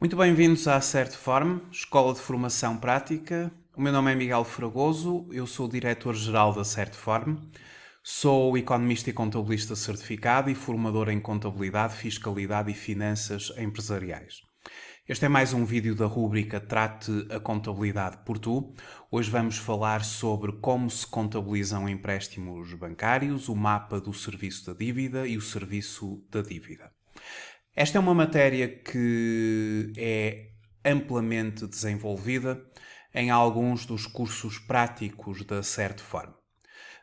Muito bem-vindos à Certform, Escola de Formação Prática. O meu nome é Miguel Fragoso, eu sou o diretor-geral da Certform. Sou economista e contabilista certificado e formador em contabilidade, fiscalidade e finanças empresariais. Este é mais um vídeo da rúbrica Trate a Contabilidade por Tu. Hoje vamos falar sobre como se contabilizam empréstimos bancários, o mapa do serviço da dívida e o serviço da dívida. Esta é uma matéria que é amplamente desenvolvida em alguns dos cursos práticos da Certform.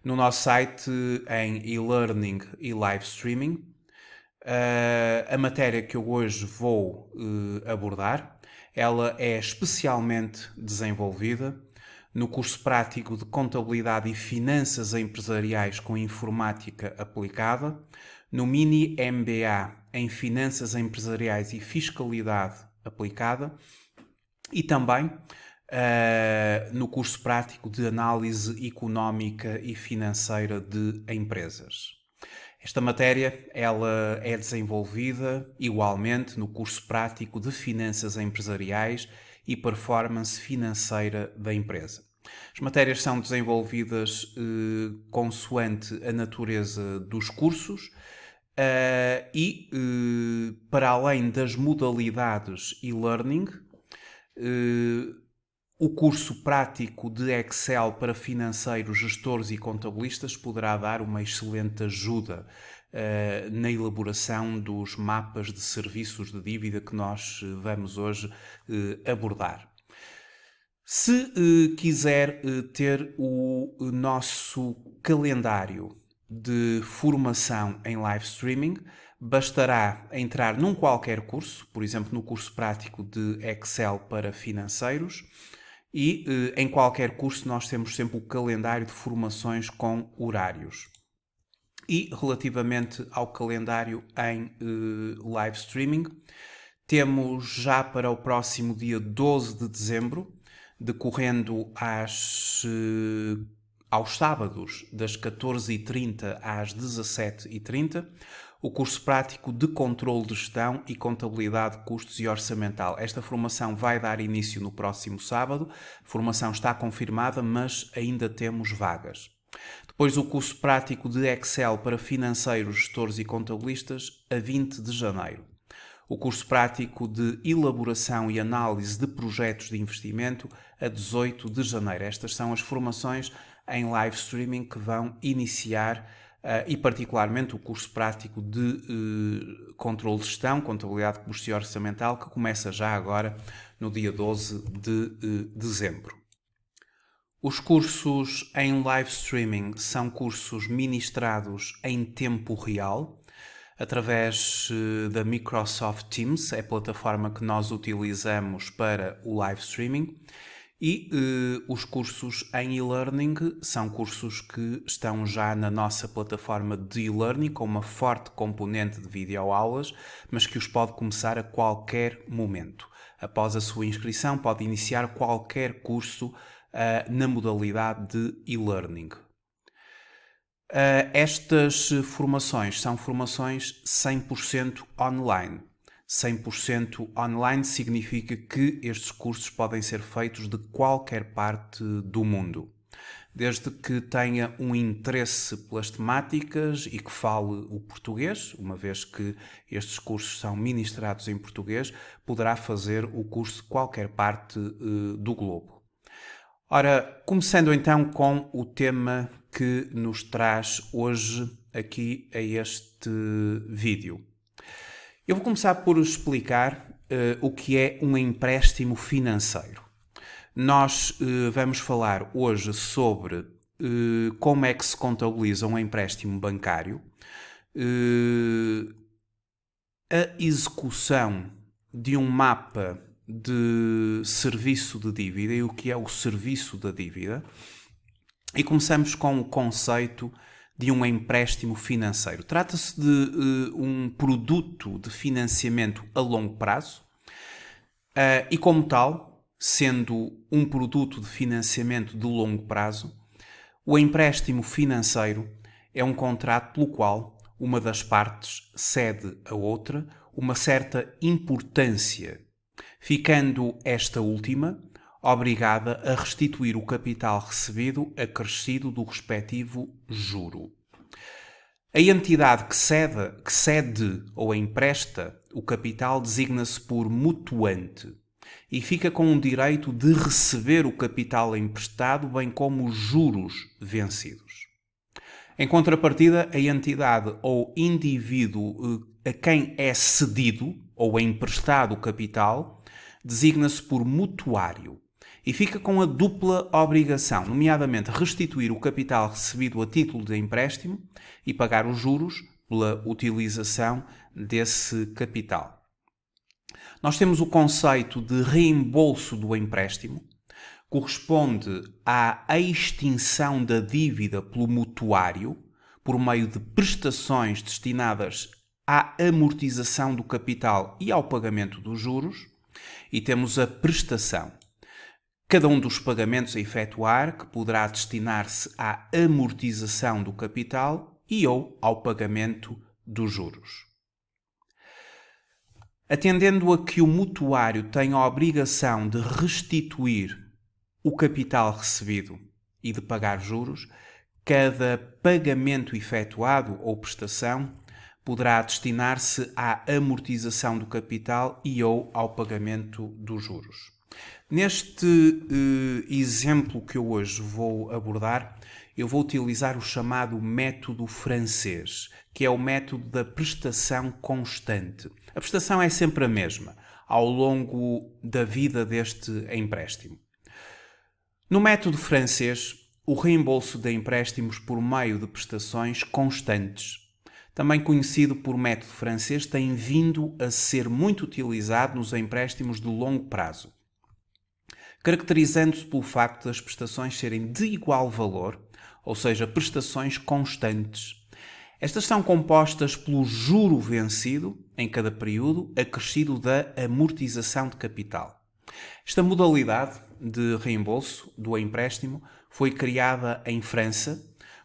No nosso site, em e-learning e live streaming, a matéria que eu hoje vou abordar, ela é especialmente desenvolvida no curso prático de Contabilidade e Finanças Empresariais com Informática Aplicada, no Mini MBA em Finanças Empresariais e Fiscalidade Aplicada e também no curso prático de Análise Económica e Financeira de Empresas. Esta matéria ela é desenvolvida igualmente no curso prático de Finanças Empresariais e Performance Financeira da Empresa. As matérias são desenvolvidas consoante a natureza dos cursos para além das modalidades e-learning, o curso prático de Excel para financeiros, gestores e contabilistas poderá dar uma excelente ajuda na elaboração dos mapas de serviços de dívida que nós vamos hoje abordar. Se quiser ter o nosso calendário de formação em live streaming, bastará entrar num qualquer curso, por exemplo, no curso prático de Excel para financeiros, e em qualquer curso nós temos sempre o calendário de formações com horários. E relativamente ao calendário em live streaming, temos já para o próximo dia 12 de dezembro, decorrendo aos sábados, das 14h30 às 17h30, o curso prático de Controle de Gestão e Contabilidade de Custos e Orçamental. Esta formação vai dar início no próximo sábado. A formação está confirmada, mas ainda temos vagas. Depois o curso prático de Excel para financeiros, gestores e contabilistas, a 20 de janeiro. O curso prático de elaboração e análise de projetos de investimento, a 18 de janeiro. Estas são as formações em live streaming que vão iniciar e particularmente o curso prático de controle de gestão, contabilidade de custos e orçamental, que começa já agora no dia 12 de dezembro. Os cursos em live streaming são cursos ministrados em tempo real, através da Microsoft Teams, é a plataforma que nós utilizamos para o live streaming. E os cursos em e-learning são cursos que estão já na nossa plataforma de e-learning, com uma forte componente de videoaulas, mas que os pode começar a qualquer momento. Após a sua inscrição, pode iniciar qualquer curso na modalidade de e-learning. Estas formações são formações 100% online. 100% online significa que estes cursos podem ser feitos de qualquer parte do mundo. Desde que tenha um interesse pelas temáticas e que fale o português, uma vez que estes cursos são ministrados em português, poderá fazer o curso de qualquer parte do globo. Ora, começando então com o tema que nos traz hoje aqui a este vídeo. Eu vou começar por explicar o que é um empréstimo financeiro. Nós vamos falar hoje sobre como é que se contabiliza um empréstimo bancário, a execução de um mapa de serviço de dívida e o que é o serviço da dívida. E começamos com o conceito de um empréstimo financeiro. Trata-se de um produto de financiamento a longo prazo e, como tal, sendo um produto de financiamento de longo prazo, o empréstimo financeiro é um contrato pelo qual uma das partes cede à outra uma certa importância ficando esta última obrigada a restituir o capital recebido acrescido do respectivo juro. A entidade que cede ou empresta o capital designa-se por mutuante e fica com o direito de receber o capital emprestado, bem como os juros vencidos. Em contrapartida, a entidade ou indivíduo a quem é cedido ou emprestado o capital designa-se por mutuário e fica com a dupla obrigação, nomeadamente restituir o capital recebido a título de empréstimo e pagar os juros pela utilização desse capital. Nós temos o conceito de reembolso do empréstimo, corresponde à extinção da dívida pelo mutuário por meio de prestações destinadas à amortização do capital e ao pagamento dos juros, e temos a prestação. Cada um dos pagamentos a efetuar que poderá destinar-se à amortização do capital e ou ao pagamento dos juros. Atendendo a que o mutuário tem a obrigação de restituir o capital recebido e de pagar juros, cada pagamento efetuado ou prestação poderá destinar-se à amortização do capital e ou ao pagamento dos juros. Neste exemplo que eu hoje vou abordar, eu vou utilizar o chamado método francês, que é o método da prestação constante. A prestação é sempre a mesma, ao longo da vida deste empréstimo. No método francês, o reembolso de empréstimos por meio de prestações constantes, também conhecido por método francês, tem vindo a ser muito utilizado nos empréstimos de longo prazo, caracterizando-se pelo facto das prestações serem de igual valor, ou seja, prestações constantes. Estas são compostas pelo juro vencido em cada período, acrescido da amortização de capital. Esta modalidade de reembolso do empréstimo foi criada em França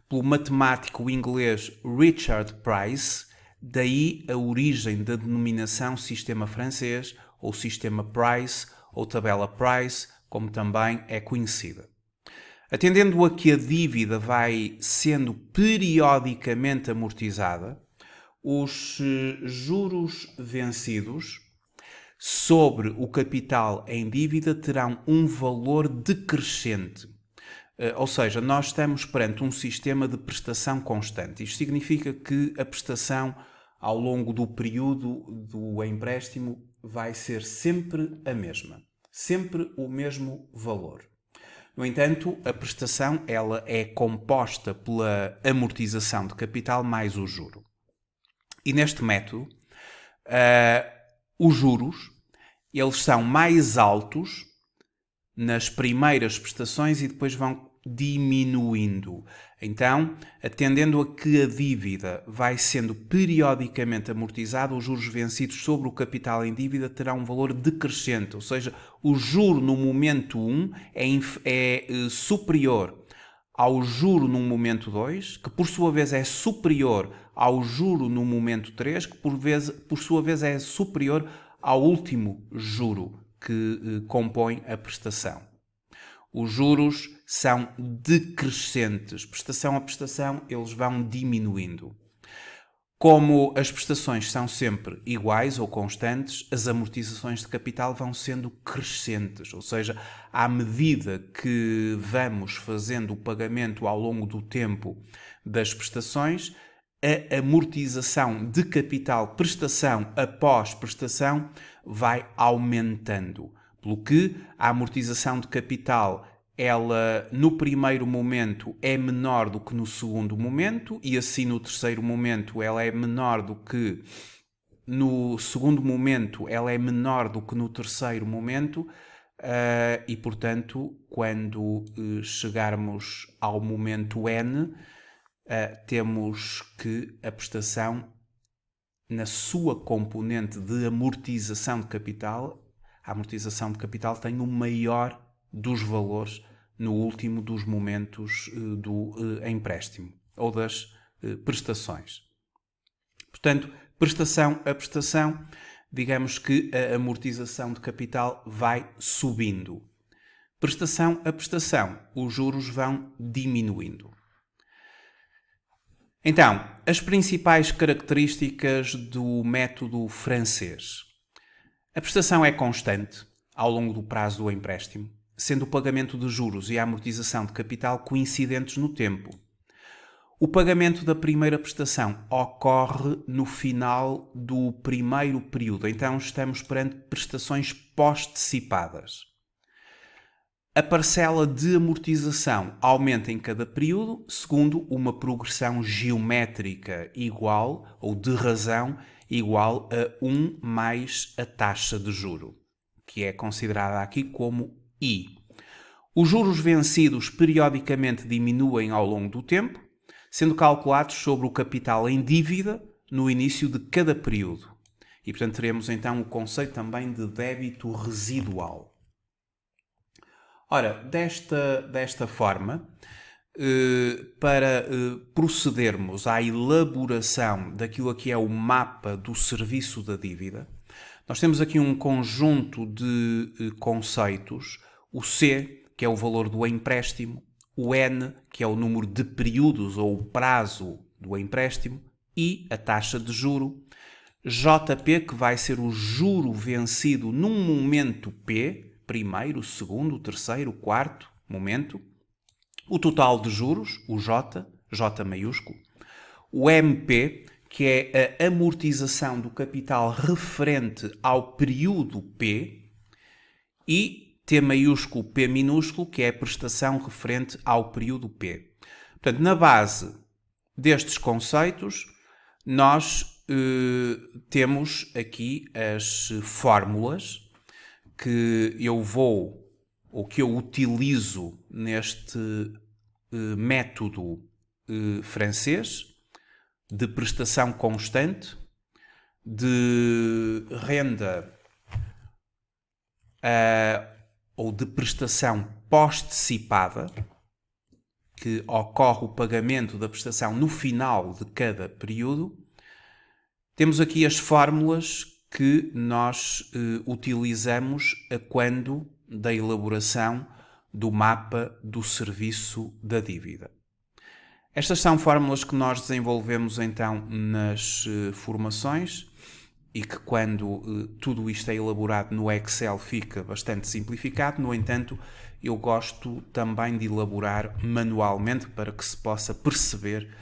pelo matemático inglês Richard Price, daí a origem da denominação sistema francês, ou sistema Price, ou tabela Price, como também é conhecida. Atendendo a que a dívida vai sendo periodicamente amortizada, os juros vencidos sobre o capital em dívida terão um valor decrescente. Ou seja, nós estamos perante um sistema de prestação constante. Isto significa que a prestação ao longo do período do empréstimo vai ser sempre a mesma. Sempre o mesmo valor. No entanto, a prestação ela é composta pela amortização de capital mais o juro. E neste método, os juros eles são mais altos nas primeiras prestações e depois vão diminuindo. Então, atendendo a que a dívida vai sendo periodicamente amortizada, os juros vencidos sobre o capital em dívida terão um valor decrescente, ou seja, o juro no momento 1 é superior ao juro no momento 2, que por sua vez é superior ao juro no momento 3, que por sua vez é superior ao último juro que compõe a prestação. Os juros são decrescentes. Prestação a prestação, eles vão diminuindo. Como as prestações são sempre iguais ou constantes, as amortizações de capital vão sendo crescentes, ou seja, à medida que vamos fazendo o pagamento ao longo do tempo das prestações, a amortização de capital, prestação após prestação, vai aumentando. Pelo que a amortização de capital, ela no primeiro momento é menor do que no segundo momento e assim no terceiro momento ela é menor do que no segundo momento, ela é menor do que no terceiro momento e, portanto, quando chegarmos ao momento N, temos que a prestação, na sua componente de amortização de capital, a amortização de capital tem o maior dos valores no último dos momentos do empréstimo ou das prestações. Portanto, prestação a prestação, digamos que a amortização de capital vai subindo. Prestação a prestação, os juros vão diminuindo. Então, as principais características do método francês. A prestação é constante ao longo do prazo do empréstimo, sendo o pagamento de juros e a amortização de capital coincidentes no tempo. O pagamento da primeira prestação ocorre no final do primeiro período, então estamos perante prestações postecipadas. A parcela de amortização aumenta em cada período, segundo uma progressão geométrica igual, ou de razão, igual a 1 mais a taxa de juro, que é considerada aqui como I. Os juros vencidos periodicamente diminuem ao longo do tempo, sendo calculados sobre o capital em dívida no início de cada período. E, portanto, teremos então o conceito também de débito residual. Ora, desta forma, para procedermos à elaboração daquilo que é o mapa do serviço da dívida, nós temos aqui um conjunto de conceitos, o C, que é o valor do empréstimo, o N, que é o número de períodos ou o prazo do empréstimo, I, a taxa de juro, JP, que vai ser o juro vencido num momento P, primeiro, segundo, terceiro, quarto momento, o total de juros, o J, J maiúsculo, o MP, que é a amortização do capital referente ao período P, e T maiúsculo, P minúsculo, que é a prestação referente ao período P. Portanto, na base destes conceitos, nós temos aqui as fórmulas que eu vou, ou que eu utilizo neste método francês de prestação constante, de renda ou de prestação postecipada, que ocorre o pagamento da prestação no final de cada período. Temos aqui as fórmulas que nós utilizamos a quando da elaboração do mapa do serviço da dívida. Estas são fórmulas que nós desenvolvemos então nas formações e que quando tudo isto é elaborado no Excel fica bastante simplificado. No entanto, eu gosto também de elaborar manualmente para que se possa perceber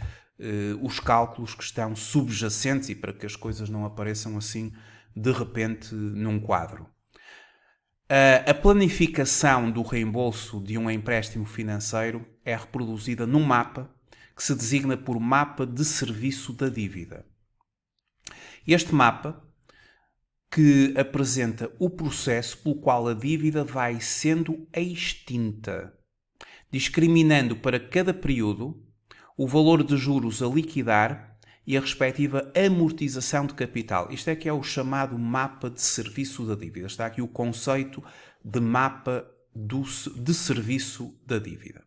os cálculos que estão subjacentes e para que as coisas não apareçam assim de repente num quadro. A planificação do reembolso de um empréstimo financeiro é reproduzida num mapa que se designa por mapa de serviço da dívida. Este mapa que apresenta o processo pelo qual a dívida vai sendo extinta, discriminando para cada período o valor de juros a liquidar e a respectiva amortização de capital. Isto é que é o chamado mapa de serviço da dívida. Está aqui o conceito de mapa de serviço da dívida.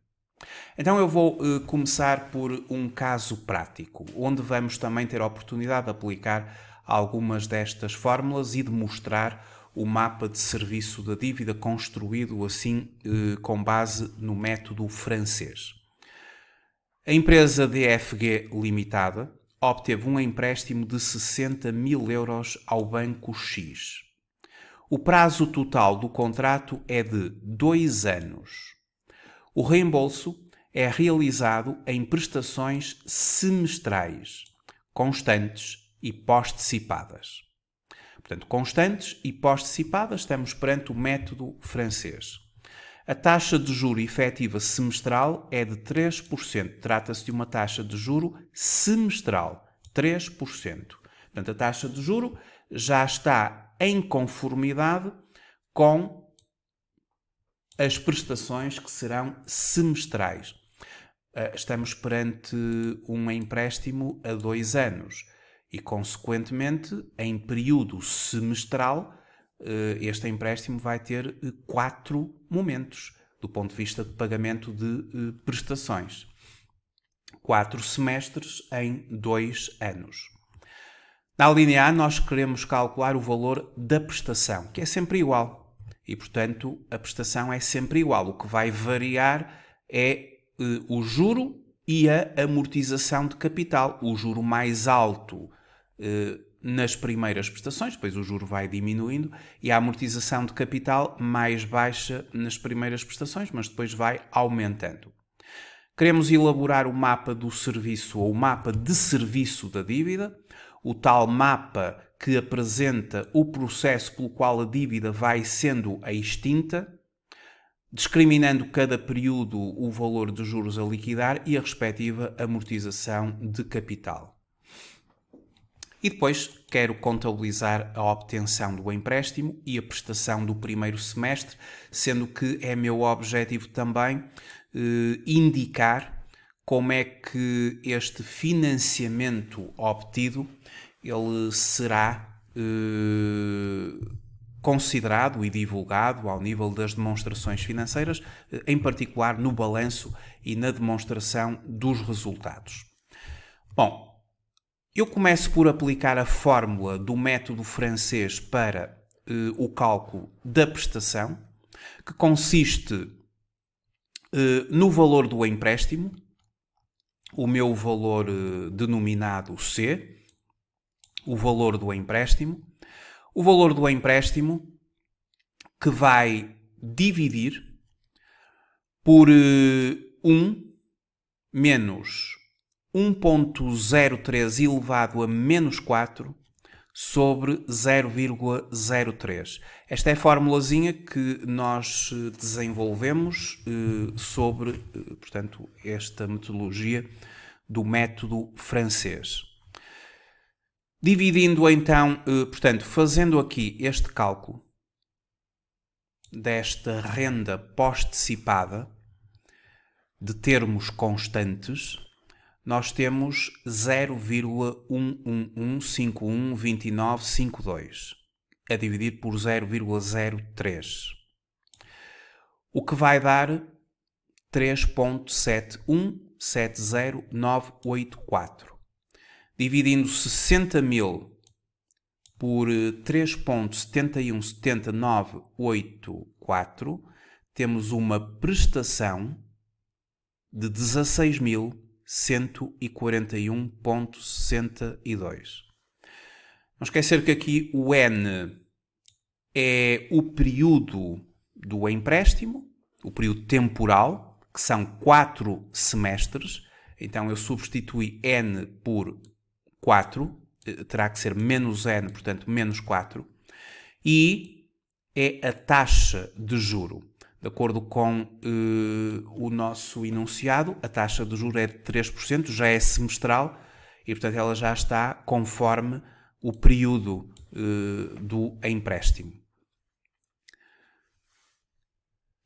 Então eu vou começar por um caso prático, onde vamos também ter a oportunidade de aplicar algumas destas fórmulas e de mostrar o mapa de serviço da dívida construído assim com base no método francês. A empresa DFG Limitada obteve um empréstimo de 60 mil euros ao Banco X. O prazo total do contrato é de 2 anos. O reembolso é realizado em prestações semestrais, constantes e postecipadas. Portanto, constantes e postecipadas, estamos perante o método francês. A taxa de juro efetiva semestral é de 3%. Trata-se de uma taxa de juro semestral, 3%. Portanto, a taxa de juro já está em conformidade com as prestações que serão semestrais. Estamos perante um empréstimo a 2 anos e, consequentemente, em período semestral, este empréstimo vai ter 4 momentos do ponto de vista de pagamento de prestações. 4 semestres em 2 anos. Na linha A, nós queremos calcular o valor da prestação, que é sempre igual. E, portanto, a prestação é sempre igual. O que vai variar é o juro e a amortização de capital. O juro mais alto nas primeiras prestações, depois o juro vai diminuindo, e a amortização de capital mais baixa nas primeiras prestações, mas depois vai aumentando. Queremos elaborar o mapa do serviço ou o mapa de serviço da dívida, o tal mapa que apresenta o processo pelo qual a dívida vai sendo extinta, discriminando cada período o valor de juros a liquidar e a respectiva amortização de capital. E depois quero contabilizar a obtenção do empréstimo e a prestação do primeiro semestre, sendo que é meu objetivo também indicar como é que este financiamento obtido ele será considerado e divulgado ao nível das demonstrações financeiras, em particular no balanço e na demonstração dos resultados. Bom, eu começo por aplicar a fórmula do método francês para o cálculo da prestação, que consiste no valor do empréstimo, o meu valor denominado C, o valor do empréstimo que vai dividir por 1 menos 1.03 elevado a menos 4 sobre 0,03. Esta é a formulazinha que nós desenvolvemos sobre, portanto, esta metodologia do método francês. Dividindo então, portanto, fazendo aqui este cálculo desta renda pós-antecipada de termos constantes, nós temos 0,111512952 a dividir por 0,03, o que vai dar 3.7170984. Dividindo 60.000 por 3.7170984, temos uma prestação de 16.141,62. Não esquecer que aqui o N é o período do empréstimo, o período temporal, que são 4 semestres. Então eu substitui N por 4, terá que ser menos N, portanto menos 4. E é a taxa de juro. De acordo com o nosso enunciado, a taxa de juros é de 3%, já é semestral e, portanto, ela já está conforme o período do empréstimo.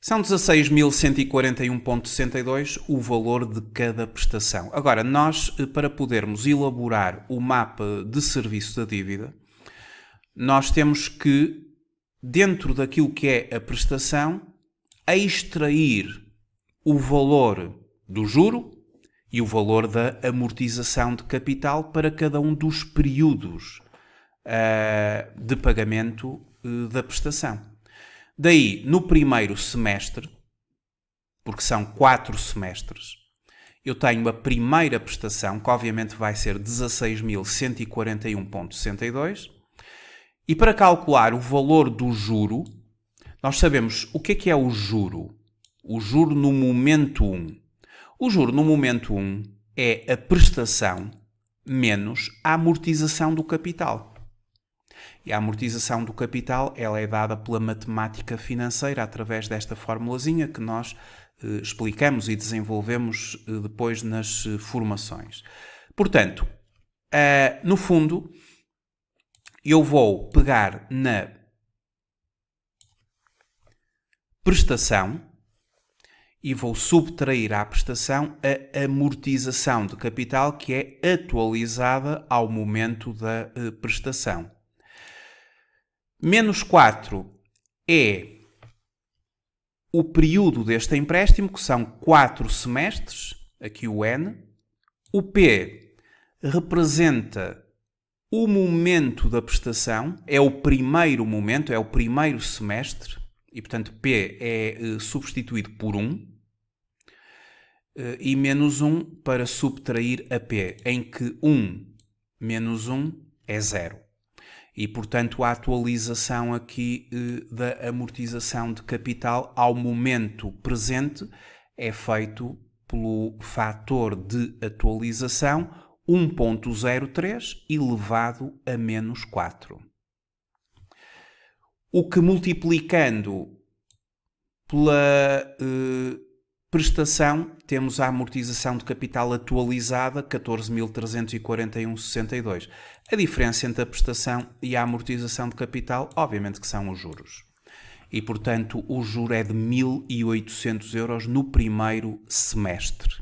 São 16.141,62 o valor de cada prestação. Agora, nós, para podermos elaborar o mapa de serviço da dívida, nós temos que, dentro daquilo que é a prestação, extrair o valor do juro e o valor da amortização de capital para cada um dos períodos de pagamento da prestação. Daí, no primeiro semestre, porque são 4 semestres, eu tenho a primeira prestação, que obviamente vai ser 16.141,62, e para calcular o valor do juro, nós sabemos o que é o juro. O juro no momento 1. O juro no momento 1 é a prestação menos a amortização do capital. E a amortização do capital ela é dada pela matemática financeira através desta formulazinha que nós explicamos e desenvolvemos depois nas formações. Portanto, no fundo, eu vou pegar na prestação e vou subtrair à prestação a amortização de capital que é atualizada ao momento da prestação. Menos 4 é o período deste empréstimo, que são 4 semestres, aqui o N. O P representa O momento da prestação é o primeiro momento, é o primeiro semestre, e portanto P é substituído por 1, e menos 1 para subtrair a P, em que 1 menos 1 é 0. E, portanto, a atualização aqui da amortização de capital ao momento presente é feito pelo fator de atualização 1.03 elevado a menos 4. O que, multiplicando pela prestação, temos a amortização de capital atualizada 14.341,62. A diferença entre a prestação e a amortização de capital, obviamente que são os juros. E, portanto, o juro é de 1.800 euros no primeiro semestre.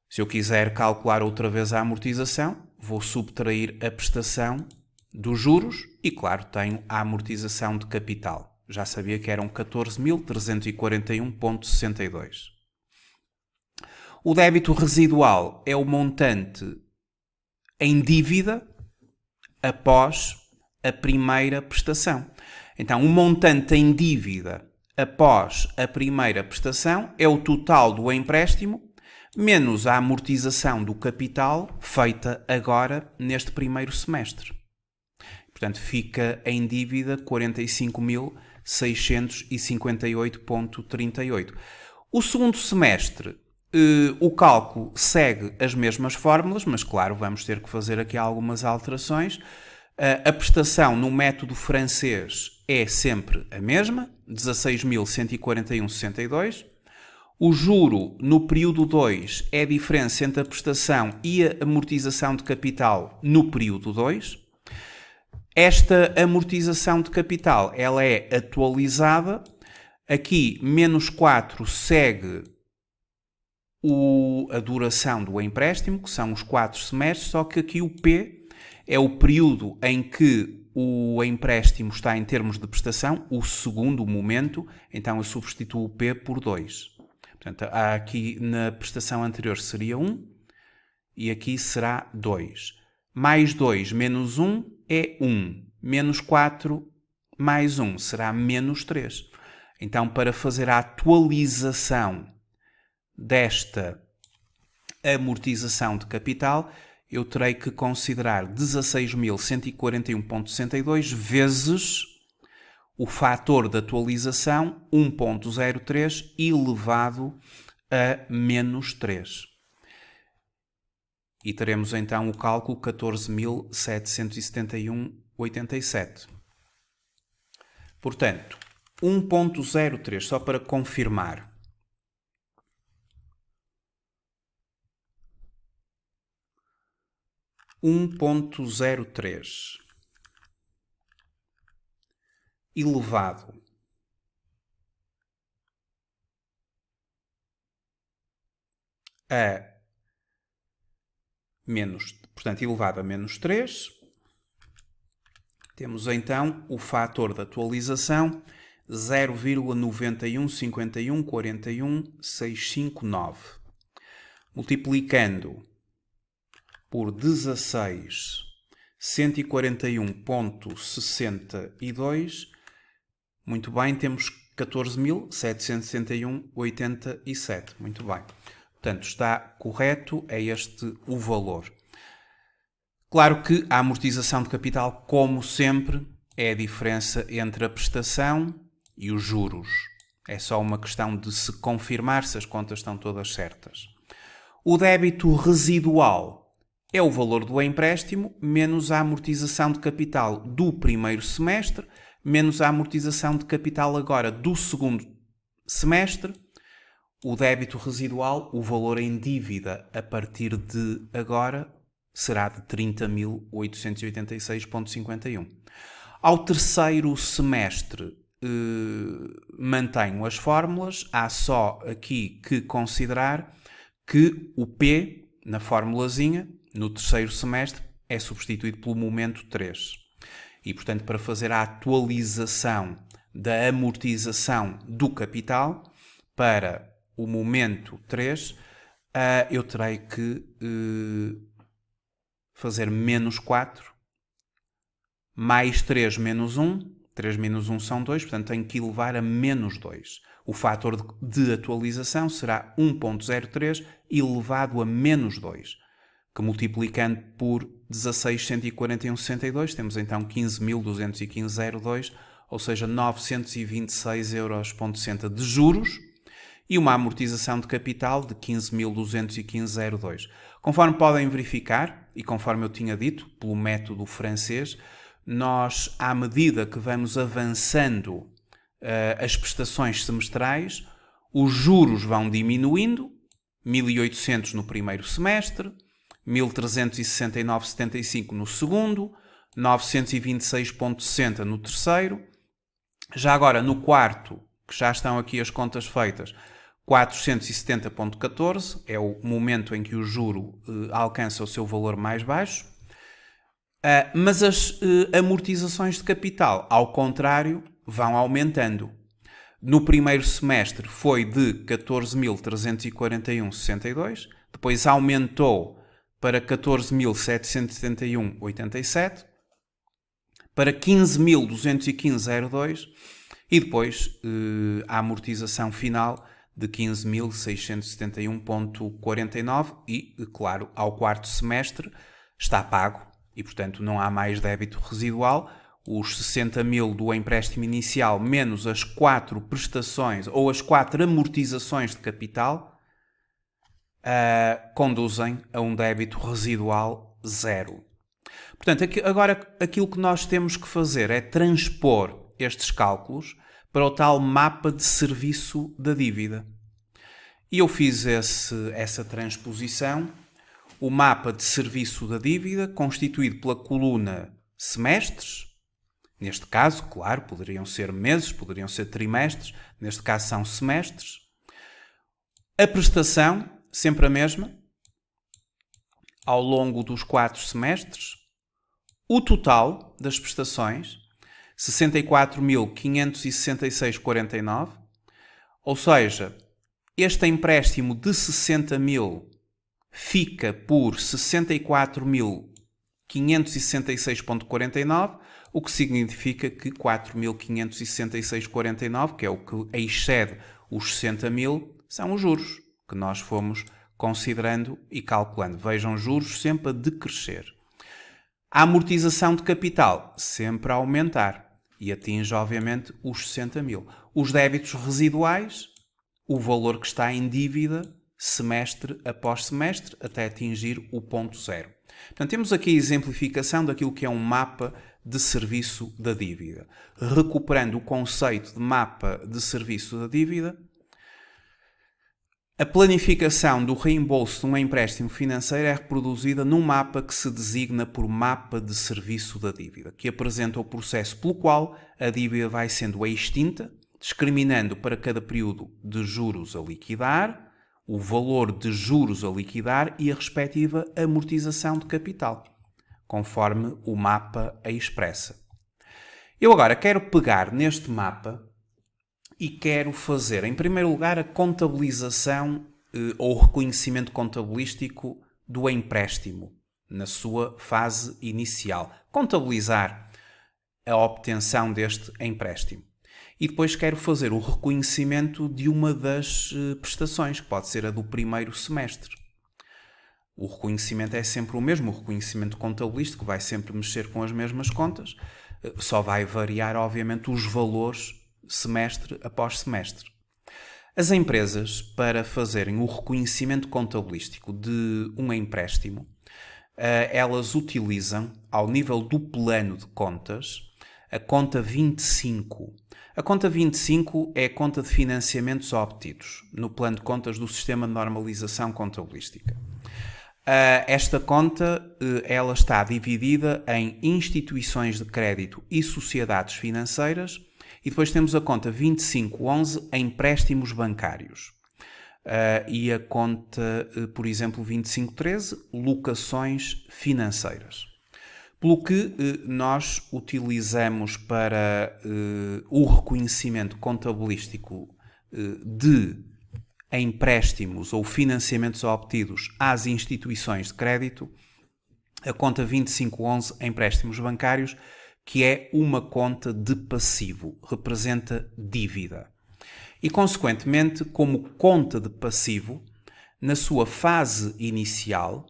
Se eu quiser calcular outra vez a amortização, vou subtrair a prestação dos juros e, claro, tenho a amortização de capital. Já sabia que eram 14.341,62. O débito residual é o montante em dívida após a primeira prestação. Então, o montante em dívida após a primeira prestação é o total do empréstimo menos a amortização do capital feita agora neste primeiro semestre. Portanto, fica em dívida 45.658,38. O segundo semestre, o cálculo segue as mesmas fórmulas, mas claro, vamos ter que fazer aqui algumas alterações. A prestação no método francês é sempre a mesma, 16.141,62. O juro no período 2 é a diferença entre a prestação e a amortização de capital no período 2. Esta amortização de capital ela é atualizada. Aqui, menos 4 segue a duração do empréstimo, que são os 4 semestres, só que aqui o P é o período em que o empréstimo está em termos de prestação, o segundo momento, então eu substituo o P por 2. Portanto, aqui na prestação anterior seria 1 e aqui será 2. Mais 2 menos 1 é 1. Menos 4 mais 1 será menos 3. Então, para fazer a atualização desta amortização de capital, eu terei que considerar 16.141,62 vezes o fator de atualização 1.03 elevado a menos 3. E teremos então o cálculo 14.771,87. Portanto, 1.03, só para confirmar. (1.03) elevado a menos, portanto, elevado a menos 3. Temos então o fator de atualização 0,915141,659. Multiplicando por 16.141,62, muito bem, temos 14.761,87. Muito bem. Portanto, está correto, é este o valor. Claro que a amortização de capital, como sempre, é a diferença entre a prestação e os juros. É só uma questão de se confirmar se as contas estão todas certas. O débito residual é o valor do empréstimo menos a amortização de capital do primeiro semestre, menos a amortização de capital agora do segundo semestre. O débito residual, o valor em dívida a partir de agora, será de 30.886,51. Ao terceiro semestre, mantenho as fórmulas. Há só aqui que considerar que o P, na formulazinha, no terceiro semestre, é substituído pelo momento 3. E, portanto, para fazer a atualização da amortização do capital para o momento 3, eu terei que fazer menos 4, mais 3 menos 1. 3 menos 1 são 2, portanto tenho que elevar a menos 2. O fator de atualização será 1.03 elevado a menos 2, que multiplicando por 16.141,62 temos então 15.215,02, ou seja, 926,60 euros de juros e uma amortização de capital de 15.215,02. Conforme podem verificar, e conforme eu tinha dito, pelo método francês, nós, à medida que vamos avançando as prestações semestrais, os juros vão diminuindo, 1.800 no primeiro semestre, 1.369,75 no segundo, 926,60 no terceiro. Já agora, no quarto, que já estão aqui as contas feitas, 470,14 é o momento em que o juro alcança o seu valor mais baixo. Mas as amortizações de capital, ao contrário, vão aumentando. No primeiro semestre foi de 14.341,62, depois aumentou para 14.771,87, para 15.215,02 e depois a amortização final de 15.671,49 e, claro, ao quarto semestre está pago e, portanto, não há mais débito residual. Os 60.000 do empréstimo inicial menos as 4 prestações ou as 4 amortizações de capital conduzem a um débito residual zero. Portanto, agora aquilo que nós temos que fazer é transpor estes cálculos para o tal mapa de serviço da dívida. E eu fiz essa transposição. O mapa de serviço da dívida, constituído pela coluna semestres, neste caso, claro, poderiam ser meses, poderiam ser trimestres, neste caso são semestres. A prestação, sempre a mesma, ao longo dos 4 semestres. O total das prestações, 64.566,49, ou seja, este empréstimo de 60.000 fica por 64.566,49, o que significa que 4.566,49, que é o que excede os 60.000, são os juros que nós fomos considerando e calculando. Vejam, juros sempre a decrescer. A amortização de capital sempre a aumentar e atinge, obviamente, os 60.000. Os débitos residuais, o valor que está em dívida, semestre após semestre, até atingir o ponto zero. Portanto, temos aqui a exemplificação daquilo que é um mapa de serviço da dívida. Recuperando o conceito de mapa de serviço da dívida, a planificação do reembolso de um empréstimo financeiro é reproduzida num mapa que se designa por mapa de serviço da dívida, que apresenta o processo pelo qual a dívida vai sendo extinta, discriminando para cada período de juros a liquidar, o valor de juros a liquidar e a respectiva amortização de capital, conforme o mapa a expressa. Eu agora quero pegar neste mapa e quero fazer, em primeiro lugar, a contabilização ou reconhecimento contabilístico do empréstimo, na sua fase inicial. Contabilizar a obtenção deste empréstimo. E depois quero fazer o reconhecimento de uma das prestações, que pode ser a do primeiro semestre. O reconhecimento é sempre o mesmo, o reconhecimento contabilístico vai sempre mexer com as mesmas contas, só vai variar, obviamente, os valores semestre após semestre. As empresas, para fazerem o reconhecimento contabilístico de um empréstimo, elas utilizam, ao nível do plano de contas, a conta 25. A conta 25 é a conta de financiamentos obtidos no plano de contas do Sistema de Normalização Contabilística. Esta conta ela está dividida em instituições de crédito e sociedades financeiras e depois temos a conta 2511 em empréstimos bancários. E a conta, por exemplo, 2513, locações financeiras. Pelo que nós utilizamos para o reconhecimento contabilístico de empréstimos ou financiamentos obtidos às instituições de crédito, a conta 2511 empréstimos bancários, que é uma conta de passivo, representa dívida. E, consequentemente, como conta de passivo, na sua fase inicial,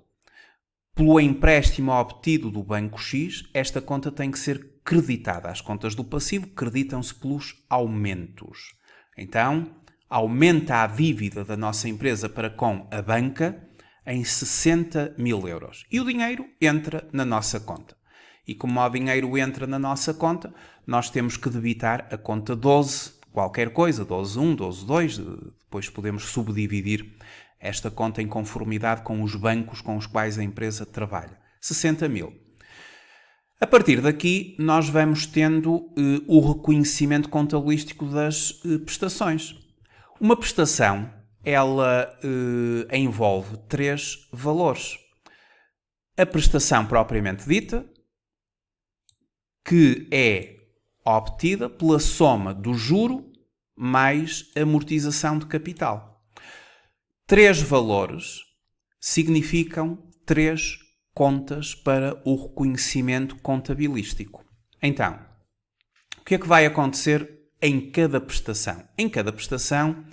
pelo empréstimo obtido do Banco X, esta conta tem que ser creditada. As contas do passivo creditam-se pelos aumentos. Então, aumenta a dívida da nossa empresa para com a banca em 60 mil euros. E o dinheiro entra na nossa conta. E como o dinheiro entra na nossa conta, nós temos que debitar a conta 12, qualquer coisa, 12.1, 12.2, depois podemos subdividir esta conta em conformidade com os bancos com os quais a empresa trabalha. 60 mil. A partir daqui, nós vamos tendo o reconhecimento contabilístico das prestações. Uma prestação, ela envolve 3 valores. A prestação propriamente dita, que é obtida pela soma do juro mais amortização de capital. 3 valores significam 3 contas para o reconhecimento contabilístico. Então, o que é que vai acontecer em cada prestação? Em cada prestação,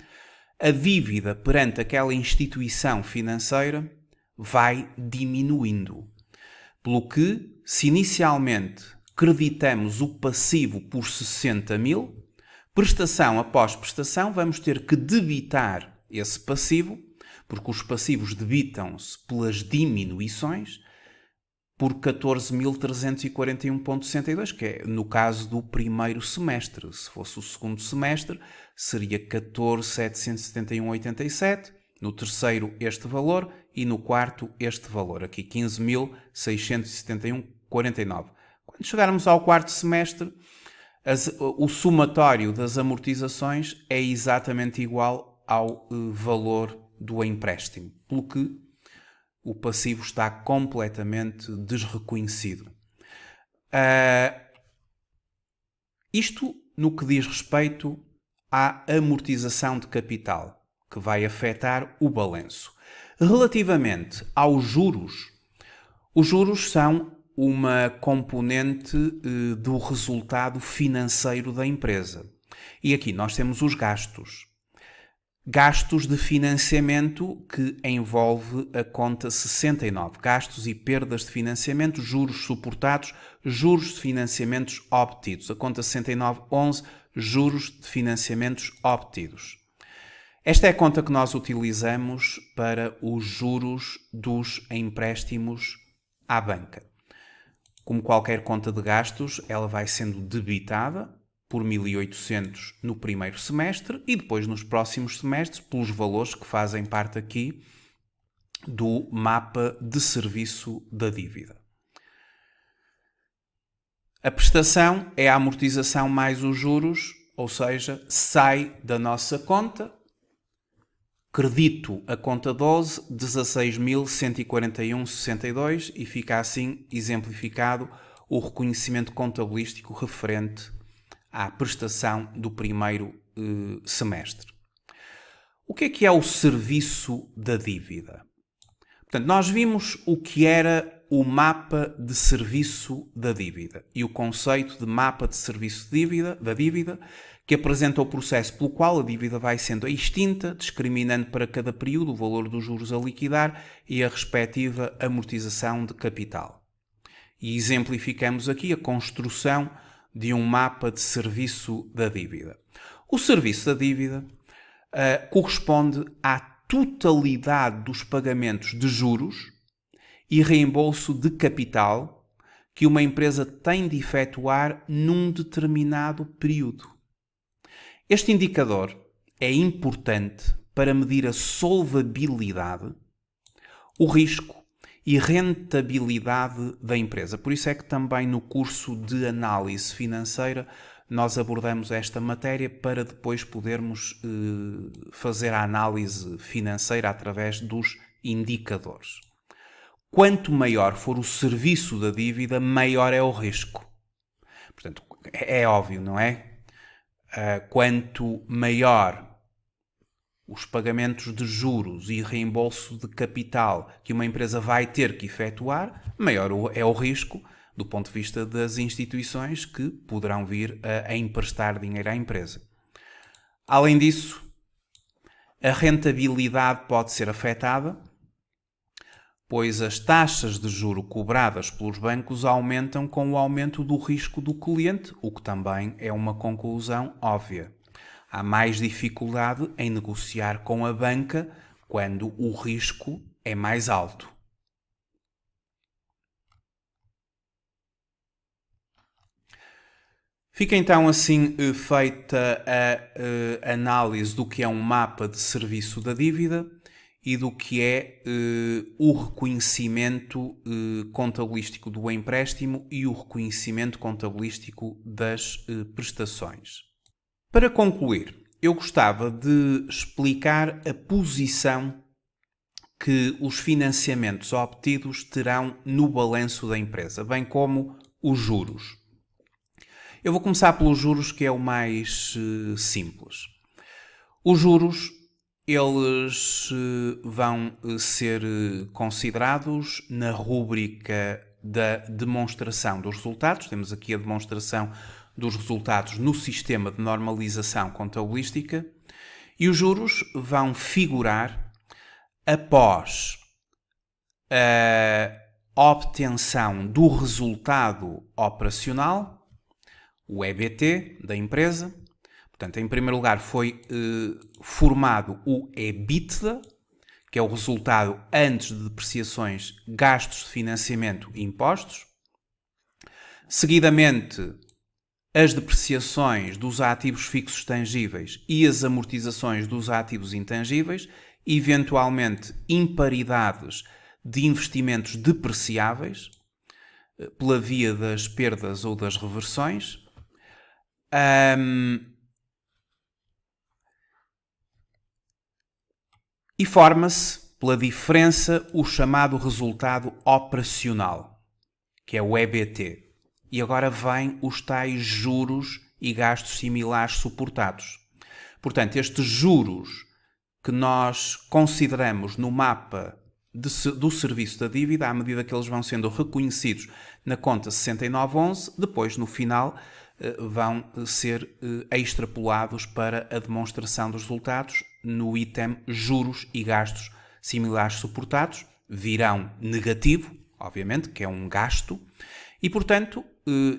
a dívida perante aquela instituição financeira vai diminuindo. Pelo que, se inicialmente creditamos o passivo por 60 mil, prestação após prestação, vamos ter que debitar esse passivo, porque os passivos debitam-se pelas diminuições, por 14.341,62, que é no caso do primeiro semestre. Se fosse o segundo semestre, seria 14.771,87, no terceiro este valor e no quarto este valor, aqui 15.671,49. Quando chegarmos ao quarto semestre, o somatório das amortizações é exatamente igual ao valor do empréstimo, pelo que o passivo está completamente desreconhecido. Isto no que diz respeito à amortização de capital, que vai afetar o balanço. Relativamente aos juros, os juros são uma componente do resultado financeiro da empresa. E aqui nós temos os gastos. Gastos de financiamento, que envolve a conta 69. Gastos e perdas de financiamento, juros suportados, juros de financiamentos obtidos. A conta 69.11, juros de financiamentos obtidos. Esta é a conta que nós utilizamos para os juros dos empréstimos à banca. Como qualquer conta de gastos, ela vai sendo debitada por 1.800 no primeiro semestre e depois nos próximos semestres pelos valores que fazem parte aqui do mapa de serviço da dívida. A prestação é a amortização mais os juros, ou seja, sai da nossa conta, credito a conta 12, 16.141,62 e fica assim exemplificado o reconhecimento contabilístico referente à prestação do primeiro semestre. O que é o serviço da dívida? Portanto, nós vimos o que era o mapa de serviço da dívida e o conceito de mapa de serviço da dívida que apresenta o processo pelo qual a dívida vai sendo extinta, discriminando para cada período o valor dos juros a liquidar e a respectiva amortização de capital. E exemplificamos aqui a construção de um mapa de serviço da dívida. O serviço da dívida corresponde à totalidade dos pagamentos de juros e reembolso de capital que uma empresa tem de efetuar num determinado período. Este indicador é importante para medir a solvabilidade, o risco e rentabilidade da empresa. Por isso é que também no curso de análise financeira nós abordamos esta matéria para depois podermos fazer a análise financeira através dos indicadores. Quanto maior for o serviço da dívida, maior é o risco. Portanto, é óbvio, não é? Quanto maior os pagamentos de juros e reembolso de capital que uma empresa vai ter que efetuar, maior é o risco do ponto de vista das instituições que poderão vir a emprestar dinheiro à empresa. Além disso, a rentabilidade pode ser afetada, pois as taxas de juro cobradas pelos bancos aumentam com o aumento do risco do cliente, o que também é uma conclusão óbvia. Há mais dificuldade em negociar com a banca quando o risco é mais alto. Fica então assim feita a análise do que é um mapa de serviço da dívida e do que é o reconhecimento contabilístico do empréstimo e o reconhecimento contabilístico das prestações. Para concluir, eu gostava de explicar a posição que os financiamentos obtidos terão no balanço da empresa, bem como os juros. Eu vou começar pelos juros, que é o mais simples. Os juros, eles vão ser considerados na rúbrica da demonstração dos resultados. Temos aqui a demonstração dos resultados no sistema de normalização contabilística. E os juros vão figurar após a obtenção do resultado operacional, o EBT da empresa. Portanto, em primeiro lugar foi formado o EBITDA, que é o resultado antes de depreciações, gastos de financiamento e impostos. Seguidamente, as depreciações dos ativos fixos tangíveis e as amortizações dos ativos intangíveis, eventualmente imparidades de investimentos depreciáveis, pela via das perdas ou das reversões. E forma-se, pela diferença, o chamado resultado operacional, que é o EBT. E agora vêm os tais juros e gastos similares suportados. Portanto, estes juros que nós consideramos no mapa do serviço da dívida, à medida que eles vão sendo reconhecidos na conta 6911, depois, no final, vão ser extrapolados para a demonstração dos resultados no item juros e gastos similares suportados. Virão negativo, obviamente, que é um gasto, e, portanto,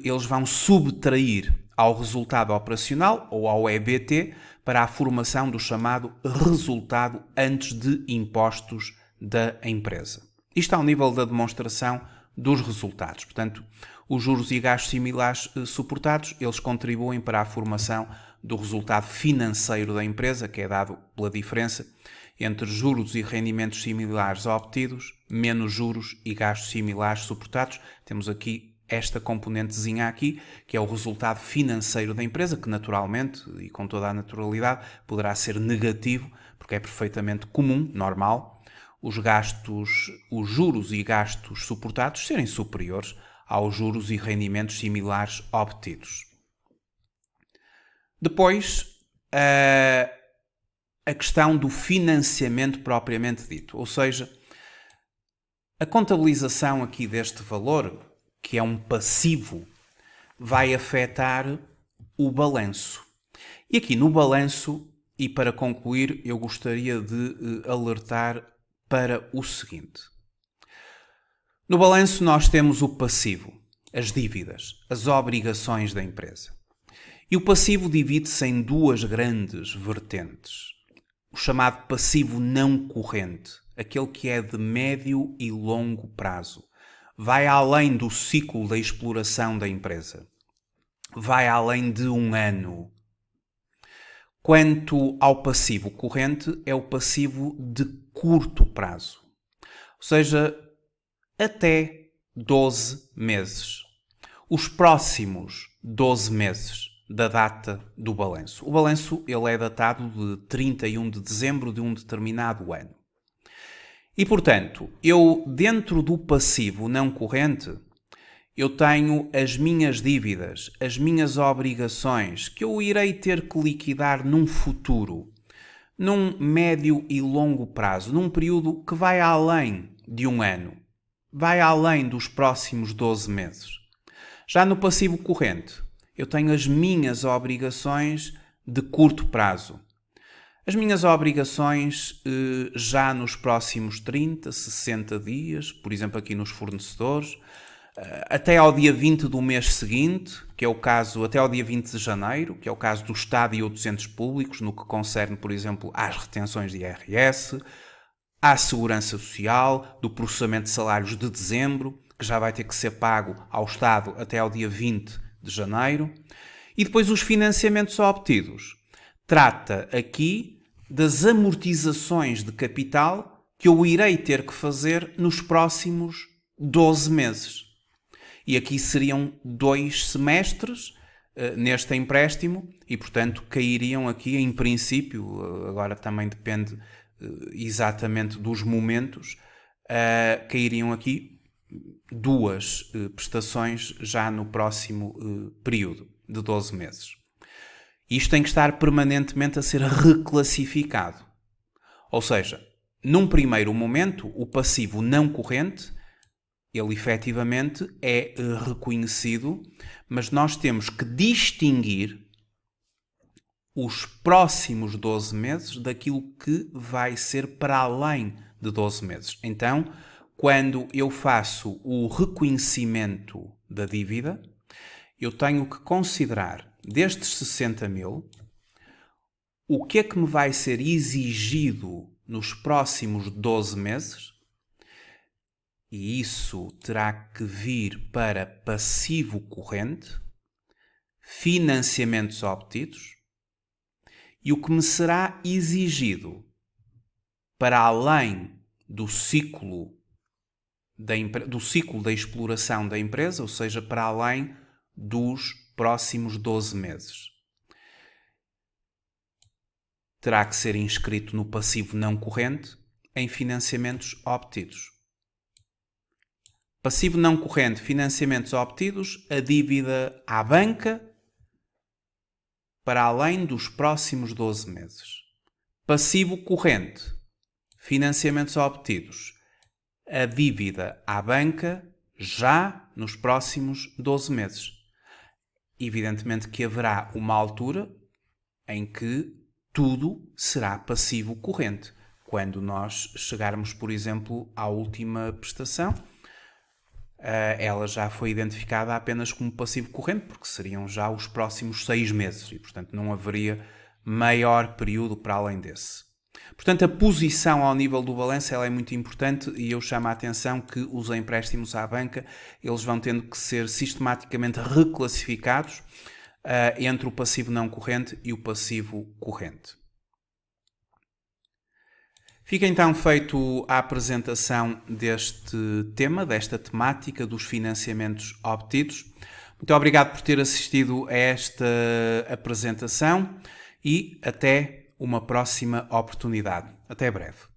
eles vão subtrair ao resultado operacional ou ao EBT para a formação do chamado resultado antes de impostos da empresa. Isto ao nível da demonstração dos resultados. Portanto, os juros e gastos similares suportados, eles contribuem para a formação do resultado financeiro da empresa, que é dado pela diferença entre juros e rendimentos similares obtidos, menos juros e gastos similares suportados. Temos aqui esta componentezinha aqui, que é o resultado financeiro da empresa, que naturalmente, e com toda a naturalidade, poderá ser negativo, porque é perfeitamente comum, normal, os juros e gastos suportados serem superiores aos juros e rendimentos similares obtidos. Depois, a questão do financiamento propriamente dito, ou seja, a contabilização aqui deste valor, que é um passivo, vai afetar o balanço. E aqui no balanço, e para concluir, eu gostaria de alertar para o seguinte. No balanço nós temos o passivo, as dívidas, as obrigações da empresa. E o passivo divide-se em duas grandes vertentes. O chamado passivo não corrente, aquele que é de médio e longo prazo. Vai além do ciclo da exploração da empresa. Vai além de um ano. Quanto ao passivo corrente, é o passivo de curto prazo. Ou seja, até 12 meses. Os próximos 12 meses da data do balanço. O balanço ele é datado de 31 de dezembro de um determinado ano. E, portanto, eu, dentro do passivo não corrente, eu tenho as minhas dívidas, as minhas obrigações, que eu irei ter que liquidar num futuro. num médio e longo prazo, num período que vai além de um ano, vai além dos próximos 12 meses. Já no passivo corrente, eu tenho as minhas obrigações de curto prazo. As minhas obrigações já nos próximos 30, 60 dias, por exemplo aqui nos fornecedores, até ao dia 20 do mês seguinte, que é o caso, até ao dia 20 de janeiro, que é o caso do Estado e outros entes públicos, no que concerne, por exemplo, às retenções de IRS, à Segurança Social, do processamento de salários de dezembro, que já vai ter que ser pago ao Estado até ao dia 20 de janeiro, e depois os financiamentos obtidos. Trata aqui das amortizações de capital que eu irei ter que fazer nos próximos 12 meses. E aqui seriam 2 semestres neste empréstimo e, portanto, cairiam aqui, em princípio, agora também depende exatamente dos momentos, cairiam aqui 2 prestações já no próximo período de 12 meses. Isto tem que estar permanentemente a ser reclassificado. Ou seja, num primeiro momento, o passivo não corrente, ele efetivamente é reconhecido, mas nós temos que distinguir os próximos 12 meses daquilo que vai ser para além de 12 meses. Então, quando eu faço o reconhecimento da dívida, eu tenho que considerar destes 60 mil, o que é que me vai ser exigido nos próximos 12 meses, e isso terá que vir para passivo corrente, financiamentos obtidos, e o que me será exigido para além do ciclo da exploração da empresa, ou seja, para além dos próximos 12 meses. Terá que ser inscrito no passivo não corrente em financiamentos obtidos. Passivo não corrente, financiamentos obtidos, a dívida à banca para além dos próximos 12 meses. Passivo corrente, financiamentos obtidos, a dívida à banca já nos próximos 12 meses. Evidentemente que haverá uma altura em que tudo será passivo corrente. Quando nós chegarmos, por exemplo, à última prestação, ela já foi identificada apenas como passivo corrente, porque seriam já os próximos 6 meses e, portanto, não haveria maior período para além desse. Portanto, a posição ao nível do balanço ela é muito importante e eu chamo a atenção que os empréstimos à banca eles vão tendo que ser sistematicamente reclassificados entre o passivo não corrente e o passivo corrente. Fica então feito a apresentação deste tema, desta temática dos financiamentos obtidos. Muito obrigado por ter assistido a esta apresentação e até uma próxima oportunidade. Até breve.